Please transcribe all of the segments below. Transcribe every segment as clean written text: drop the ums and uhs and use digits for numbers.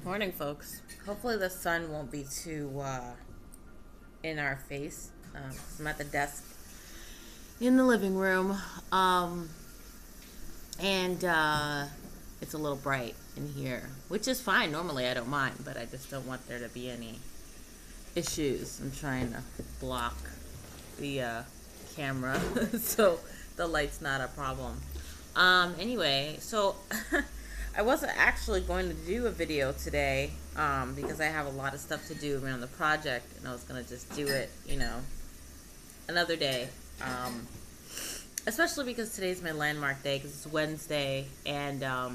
Morning, folks. Hopefully the sun won't be too in our face. 'Cause I'm at the desk in the living room, and it's a little bright in here, which is fine. Normally I don't mind, but I just don't want there to be any issues. I'm trying to block the camera so the light's not a problem. Anyway, so I wasn't actually going to do a video today because I have a lot of stuff to do around the project, and I was going to just do it, another day. Especially because today's my landmark day, because it's Wednesday, and I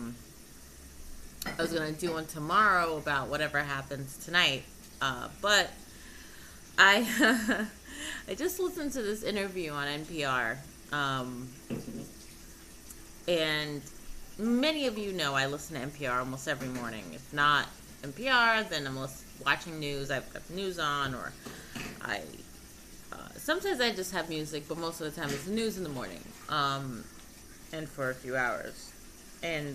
was going to do one tomorrow about whatever happens tonight. But I I just listened to this interview on NPR, and many of you know I listen to NPR almost every morning. If not NPR, then I'm watching news. I've got the news on, or sometimes I just have music, but most of the time it's the news in the morning, and for a few hours. And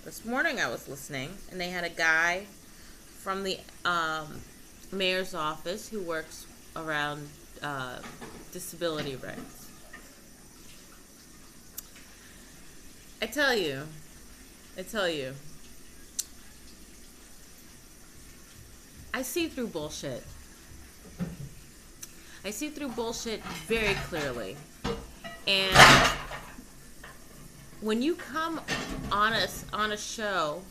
this morning I was listening, and they had a guy from the mayor's office who works around disability rights. I tell you, I see through bullshit. I see through bullshit very clearly. And when you come on a show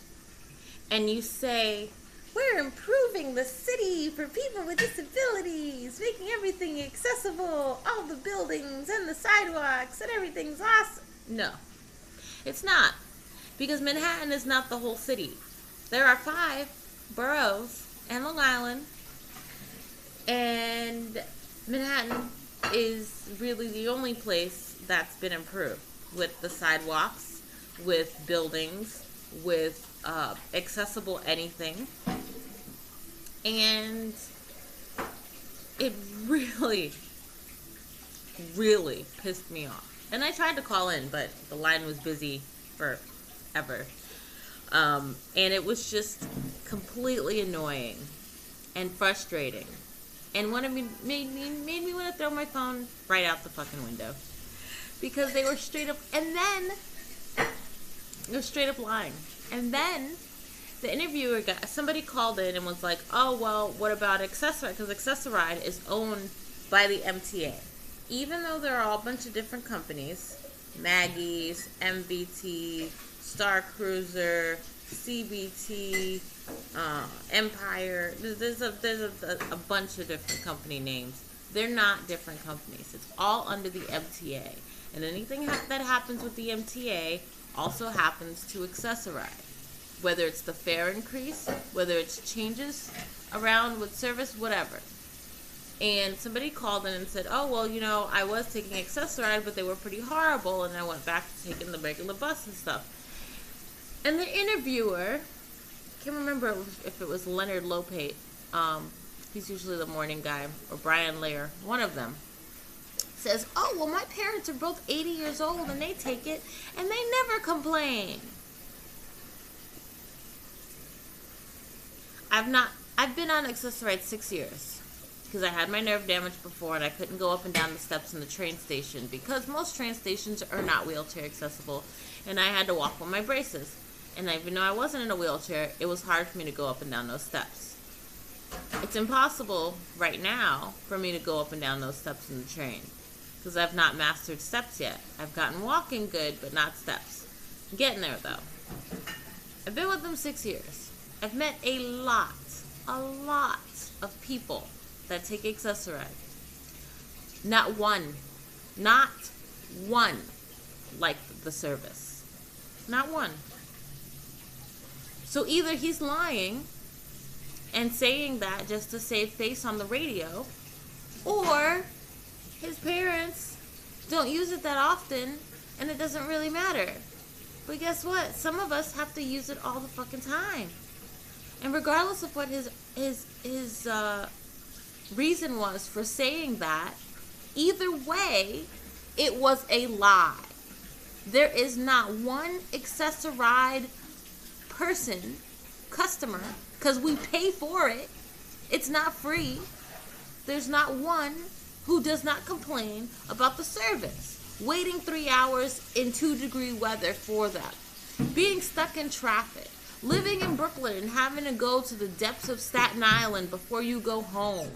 and you say, we're improving the city for people with disabilities, making everything accessible, all the buildings and the sidewalks and everything's awesome. No, it's not. Because Manhattan is not the whole city. There are 5 boroughs and Long Island, and Manhattan is really the only place that's been improved with the sidewalks, with buildings, with accessible anything. And it really, really pissed me off. And I tried to call in, but the line was busy forever. And it was just completely annoying and frustrating. And made me want to throw my phone right out the fucking window. Because they were straight up, and then they were straight up lying. And then the interviewer somebody called in and was like, oh, well, what about Accessoride? Because Accessoride is owned by the MTA. Even though there are a bunch of different companies, Maggie's, MBT, Star Cruiser, CBT, Empire, there's a bunch of different company names. They're not different companies. It's all under the MTA. And anything that happens with the MTA also happens to Accessoride. Whether it's the fare increase, whether it's changes around with service, whatever. And somebody called in and said, oh, well, I was taking Accessoride, but they were pretty horrible, and I went back to taking the regular bus and stuff. And the interviewer, I can't remember if it was Leonard Lopate, he's usually the morning guy, or Brian Lair, one of them, says, oh, well, my parents are both 80 years old, and they take it, and they never complain. I've been on Accessoride 6 years, because I had my nerve damage before, and I couldn't go up and down the steps in the train station, because most train stations are not wheelchair accessible, and I had to walk with my braces. And even though I wasn't in a wheelchair, it was hard for me to go up and down those steps. It's impossible right now for me to go up and down those steps in the train, because I've not mastered steps yet. I've gotten walking good, but not steps. I'm getting there, though. I've been with them 6 years. I've met a lot of people that take Accessoride. Not one liked the service. Not one. So either he's lying and saying that just to save face on the radio, or his parents don't use it that often and it doesn't really matter. But guess what? Some of us have to use it all the fucking time. And regardless of what his reason was for saying that, either way, it was a lie. There is not one Accessoride person customer, because we pay for it. It's not free. There's not one who does not complain about the service. Waiting 3 hours in 2-degree weather for them. Being stuck in traffic. Living in Brooklyn and having to go to the depths of Staten Island before you go home.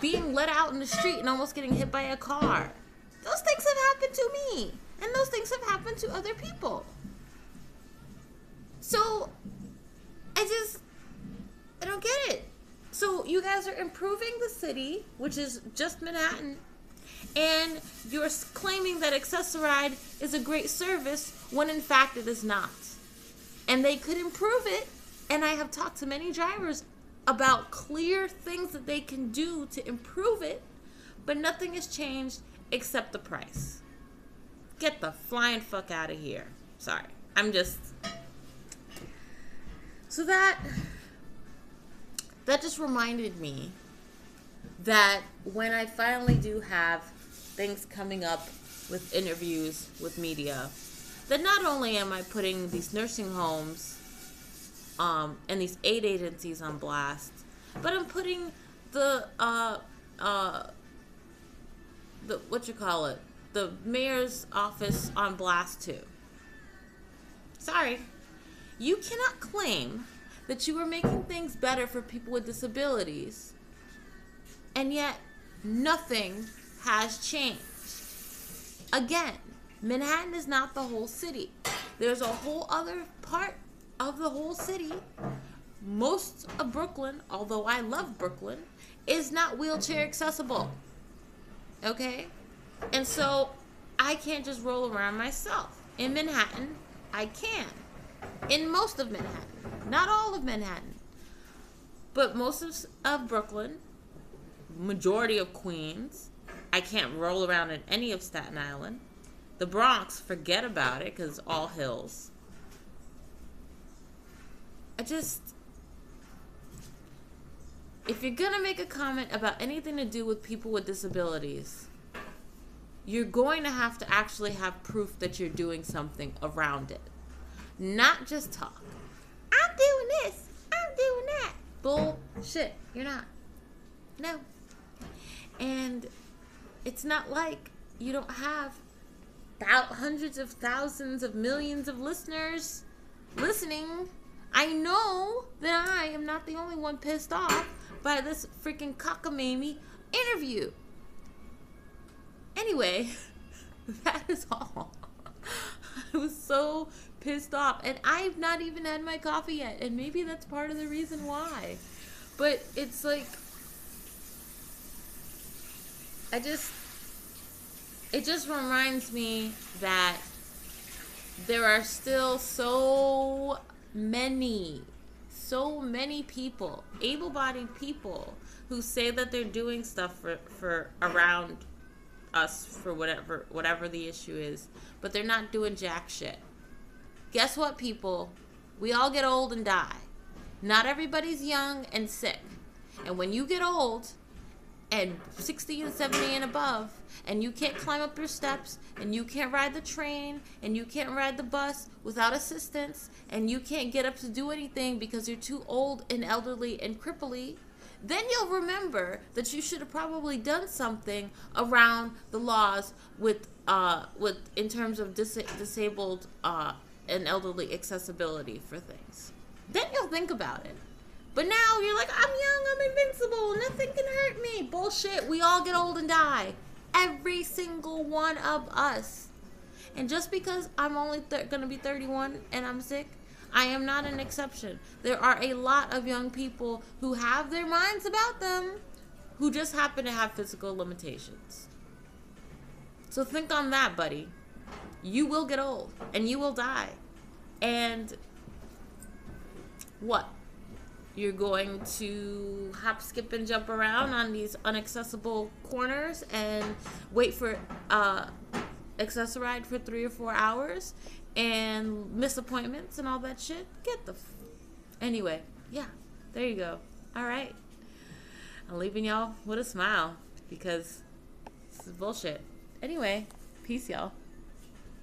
Being let out in the street and almost getting hit by a car. Those things have happened to me. And those things have happened to other people. So, I don't get it. So, you guys are improving the city, which is just Manhattan, and you're claiming that Accessoride is a great service when in fact it is not. And they could improve it, and I have talked to many drivers about clear things that they can do to improve it, but nothing has changed except the price. Get the flying fuck out of here. Sorry. So that just reminded me that when I finally do have things coming up with interviews with media, that not only am I putting these nursing homes and these aid agencies on blast, but I'm putting the mayor's office on blast too. Sorry. You cannot claim that you are making things better for people with disabilities, and yet nothing has changed. Again, Manhattan is not the whole city. There's a whole other part of the whole city. Most of Brooklyn, although I love Brooklyn, is not wheelchair accessible. Okay? And so I can't just roll around myself. In Manhattan, I can. In most of Manhattan. Not all of Manhattan. But most of Brooklyn, majority of Queens, I can't roll around in any of Staten Island. The Bronx, forget about it, because it's all hills. If you're going to make a comment about anything to do with people with disabilities, you're going to have to actually have proof that you're doing something around it. Not just talk. I'm doing this. I'm doing that. Bullshit. You're not. No. And it's not like you don't have hundreds of thousands of millions of listeners listening. I know that I am not the only one pissed off by this freaking cockamamie interview. Anyway, that is all. I was so pissed off, and I've not even had my coffee yet, and maybe that's part of the reason why. But it's like, it just reminds me that there are still so many people, able-bodied people, who say that they're doing stuff for around us for whatever the issue is, but they're not doing jack shit. Guess what, people? We all get old and die. Not everybody's young and sick. And when you get old and 60 and 70 and above, and you can't climb up your steps, and you can't ride the train, and you can't ride the bus without assistance, and you can't get up to do anything because you're too old and elderly and cripply, then you'll remember that you should have probably done something around the laws with in terms of disabled and elderly accessibility for things. Then you'll think about it. But now you're like, I'm young, I'm invincible, nothing can hurt me. Bullshit, we all get old and die. Every single one of us. And just because I'm only going to be 31 and I'm sick, I am not an exception. There are a lot of young people who have their minds about them who just happen to have physical limitations. So think on that, buddy. You will get old and you will die. And what? You're going to hop, skip, and jump around on these inaccessible corners and wait for Accessoride for 3 or 4 hours and miss appointments and all that shit? Anyway, yeah, there you go. All right. I'm leaving y'all with a smile because this is bullshit. Anyway, peace, y'all.